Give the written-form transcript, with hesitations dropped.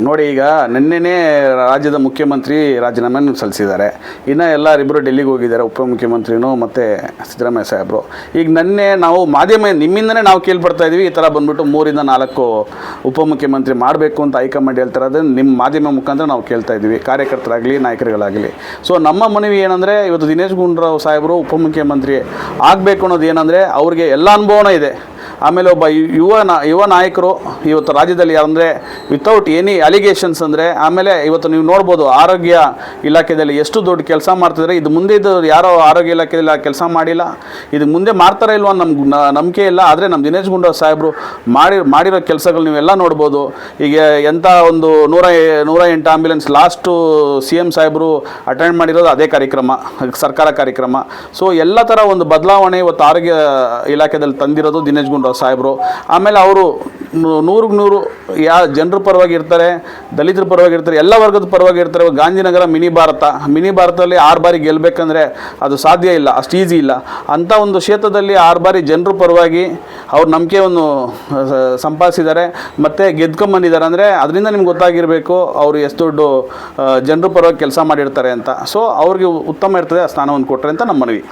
ನೋಡಿ, ಈಗ ನಿನ್ನೆನೇ ರಾಜ್ಯದ ಮುಖ್ಯಮಂತ್ರಿ ರಾಜೀನಾಮೆಯನ್ನು ಸಲ್ಲಿಸಿದ್ದಾರೆ. ಇನ್ನು ಎಲ್ಲರಿಬ್ಬರು ಡೆಲ್ಲಿಗೆ ಹೋಗಿದ್ದಾರೆ, ಉಪಮುಖ್ಯಮಂತ್ರಿನೂ ಮತ್ತು ಸಿದ್ದರಾಮಯ್ಯ ಸಾಹೇಬರು. ಈಗ ನಿನ್ನೆ ನಾವು ಮಾಧ್ಯಮ ನಿಮ್ಮಿಂದನೇ ನಾವು ಕೇಳ್ಪಡ್ತಾ ಇದ್ದೀವಿ, ಈ ಥರ ಬಂದುಬಿಟ್ಟು 3ರಿಂದ 4 ಉಪಮುಖ್ಯಮಂತ್ರಿ ಮಾಡಬೇಕು ಅಂತ ಹೈಕಮಾಂಡ್ ಹೇಳ್ತಾರೆ. ಅದನ್ನು ನಿಮ್ಮ ಮಾಧ್ಯಮ ಮುಖಾಂತರ ನಾವು ಕೇಳ್ತಾ ಇದ್ದೀವಿ, ಕಾರ್ಯಕರ್ತರಾಗಲಿ ನಾಯಕರುಗಳಾಗಲಿ. ಸೊ ನಮ್ಮ ಮನವಿ ಏನಂದರೆ, ಇವತ್ತು ದಿನೇಶ್ ಗುಂಡೂರಾವ್ ಸಾಹೇಬರು ಉಪಮುಖ್ಯಮಂತ್ರಿ ಆಗಬೇಕು ಅನ್ನೋದು ಏನಂದರೆ, ಅವ್ರಿಗೆ ಎಲ್ಲ ಅನುಭವನೂ ಇದೆ. ಆಮೇಲೆ ಒಬ್ಬ ಯುವ ನಾಯಕರು ಇವತ್ತು ರಾಜ್ಯದಲ್ಲಿ ಅಂದರೆ ವಿತೌಟ್ ಎನಿ ಅಲಿಗೇಷನ್ಸ್ ಅಂದರೆ, ಆಮೇಲೆ ಇವತ್ತು ನೀವು ನೋಡ್ಬೋದು ಆರೋಗ್ಯ ಇಲಾಖೆಯಲ್ಲಿ ಎಷ್ಟು ದೊಡ್ಡ ಕೆಲಸ ಮಾಡ್ತಿದ್ದಾರೆ. ಇದು ಮುಂದೆ ಇದು ಯಾರೋ ಆರೋಗ್ಯ ಇಲಾಖೆಯಲ್ಲಿ ಕೆಲಸ ಮಾಡಿಲ್ಲ, ಇದು ಮುಂದೆ ಮಾಡ್ತಾರೋ ಇಲ್ವೋ ನಮ್ಗೆ ನಂಬಿಕೆ ಇಲ್ಲ. ಆದರೆ ನಮ್ಮ ದಿನೇಶ್ ಗುಂಡೂರಾವ್ ಸಾಹೇಬರು ಮಾಡಿರೋ ಕೆಲಸಗಳು ನೀವೆಲ್ಲ ನೋಡ್ಬೋದು. ಈಗ ಎಂಥ ಒಂದು 108 ಆಂಬ್ಯುಲೆನ್ಸ್ ಲಾಸ್ಟು CM ಸಾಹೇಬರು ಅಟೆಂಡ್ ಮಾಡಿರೋದು ಅದೇ ಕಾರ್ಯಕ್ರಮ, ಸರ್ಕಾರ ಕಾರ್ಯಕ್ರಮ. ಸೊ ಎಲ್ಲ ಥರ ಒಂದು ಬದಲಾವಣೆ ಇವತ್ತು ಆರೋಗ್ಯ ಇಲಾಖೆಯಲ್ಲಿ ತಂದಿರೋದು ದಿನೇಶ್ ಗುಂಡೂರಾವ್ ಸಾಹೇಬರು. ಆಮೇಲೆ ಅವರು 100% ಜನರ ಪರವಾಗಿ ಇರ್ತಾರೆ, ದಲಿತರ ಪರವಾಗಿ ಇರ್ತಾರೆ, ಎಲ್ಲ ವರ್ಗದ ಪರವಾಗಿ ಇರ್ತಾರೆ. ಗಾಂಧಿನಗರ ಮಿನಿ ಭಾರತದಲ್ಲಿ 6 ಬಾರಿ ಗೆಲ್ಲಬೇಕಂದ್ರೆ ಅದು ಸಾಧ್ಯ ಇಲ್ಲ, ಅಷ್ಟು ಈಸಿ ಇಲ್ಲ. ಅಂಥ ಒಂದು ಕ್ಷೇತ್ರದಲ್ಲಿ 6 ಬಾರಿ ಜನರ ಪರವಾಗಿ ಅವ್ರ ನಂಬಿಕೆಯನ್ನು ಸಂಪಾದಿಸಿದ್ದಾರೆ ಮತ್ತು ಗೆದ್ಕೊಂಬಂದಿದ್ದಾರೆ. ಅಂದರೆ ಅದರಿಂದ ನಿಮ್ಗೆ ಗೊತ್ತಾಗಿರಬೇಕು ಅವರು ಎಷ್ಟು ದೊಡ್ಡ ಜನರ ಪರವಾಗಿ ಕೆಲಸ ಮಾಡಿರ್ತಾರೆ ಅಂತ. ಸೊ ಅವ್ರಿಗೆ ಉತ್ತಮ ಇರ್ತದೆ, ಆ ಸ್ಥಾನವನ್ನು ಕೊಟ್ಟರೆ ಅಂತ ನಮ್ಮ ಮನವಿ.